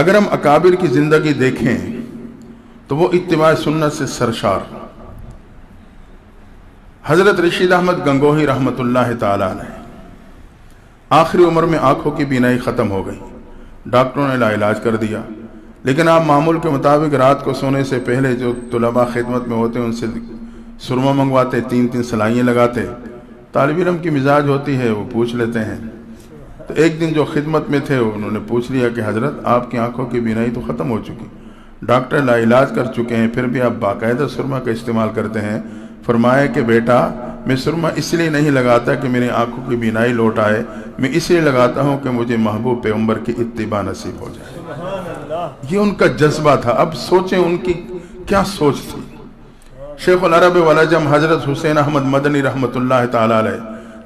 اگر ہم اکابر کی زندگی دیکھیں تو وہ اتباع سنت سے سرشار. حضرت رشید احمد گنگوہی رحمۃ اللہ تعالی علیہ آخری عمر میں آنکھوں کی بینائی ختم ہو گئی. ڈاکٹروں نے لا علاج کر دیا، لیکن آپ معمول کے مطابق رات کو سونے سے پہلے جو طلباء خدمت میں ہوتے ہیں ان سے سرما منگواتے، 3 سلائیاں لگاتے. طالب علم کی مزاج ہوتی ہے، وہ پوچھ لیتے ہیں. تو ایک دن جو خدمت میں تھے انہوں نے پوچھ لیا کہ حضرت آپ کی آنکھوں کی بینائی تو ختم ہو چکی، ڈاکٹر لا علاج کر چکے ہیں، پھر بھی آپ باقاعدہ سرما کا استعمال کرتے ہیں. فرمایا کہ بیٹا میں سرما اس لیے نہیں لگاتا کہ میری آنکھوں کی بینائی لوٹ آئے، میں اس لیے لگاتا ہوں کہ مجھے محبوب پیغمبر کی اتباع نصیب ہو جائے. یہ ان کا جذبہ تھا. اب سوچیں ان کی کیا سوچ تھی. شیخ العرب والعجم حضرت حسین احمد مدنی رحمۃ اللہ تعالی علیہ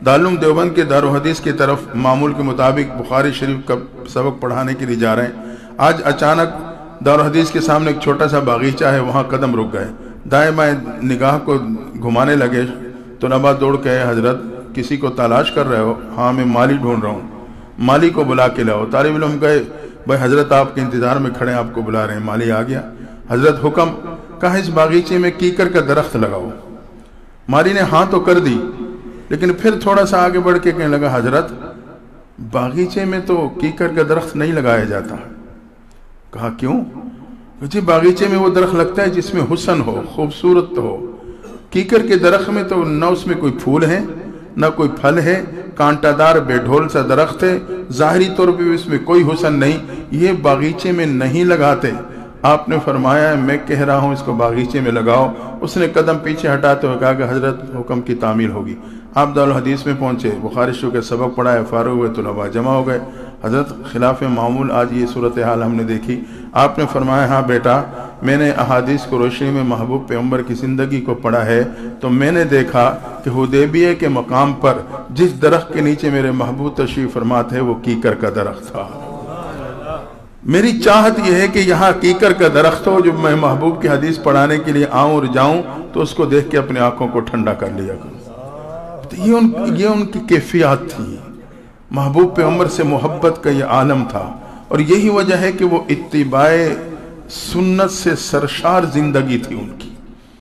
دارالعلوم دیوبند کے دارالحدیث کی طرف معمول کے مطابق بخاری شریف کا سبق پڑھانے کے لیے جا رہے ہیں. آج اچانک دارالحدیث کے سامنے ایک چھوٹا سا باغیچہ ہے، وہاں قدم رک گئے. دائیں بائیں نگاہ کو گھمانے لگے. تو نبا دوڑ کے حضرت کسی کو تلاش کر رہے ہو؟ ہاں میں مالی ڈھونڈ رہا ہوں. مالی کو بلا کے لاؤ. طالب علم گئے، بھائی حضرت آپ کے انتظار میں کھڑے ہیں، آپ کو بلا رہے ہیں. مالی آ گیا. حضرت حکم، کہا اس باغیچے میں کیکر کا درخت لگاؤ. مالی نے ہاں تو کر دی، لیکن پھر تھوڑا سا آگے بڑھ کے کہنے لگا حضرت باغیچے میں تو کیکر کا درخت نہیں لگایا جاتا. کہا کیوں؟ جی باغیچے میں وہ درخت لگتا ہے جس میں حسن ہو، خوبصورت ہو. کیکر کے درخت میں تو نہ اس میں کوئی پھول ہے نہ کوئی پھل ہے، کانٹا دار بے ڈھول سا درخت ہے، ظاہری طور پہ اس میں کوئی حسن نہیں، یہ باغیچے میں نہیں لگاتے. آپ نے فرمایا میں کہہ رہا ہوں اس کو باغیچے میں لگاؤ. اس نے قدم پیچھے ہٹاتے ہوئے کہا کہ حضرت حکم کی تعمیل ہوگی. آپ دارالحدیث میں پہنچے، بخاری شریف کے سبق پڑھائے، فارغ ہوئے، طلباء جمع ہو گئے. حضرت خلاف معمول آج یہ صورتحال ہم نے دیکھی. آپ نے فرمایا ہاں بیٹا میں نے احادیث کو روشنی میں محبوب پیغمبر کی زندگی کو پڑھا ہے، تو میں نے دیکھا کہ حدیبیہ کے مقام پر جس درخت کے نیچے میرے محبوب تشریف فرما تھے وہ کیکر کا درخت تھا. میری چاہت یہ ہے کہ یہاں کیکر کا درخت ہو، جو میں محبوب کی حدیث پڑھانے کے لیے آؤں اور جاؤں تو اس کو دیکھ کے اپنے آنکھوں کو ٹھنڈا کر لیا کروں. تو یہ ان کی کیفیات تھی. محبوب پیغمبر سے محبت کا یہ عالم تھا، اور یہی وجہ ہے کہ وہ اتباع سنت سے سرشار زندگی تھی ان کی.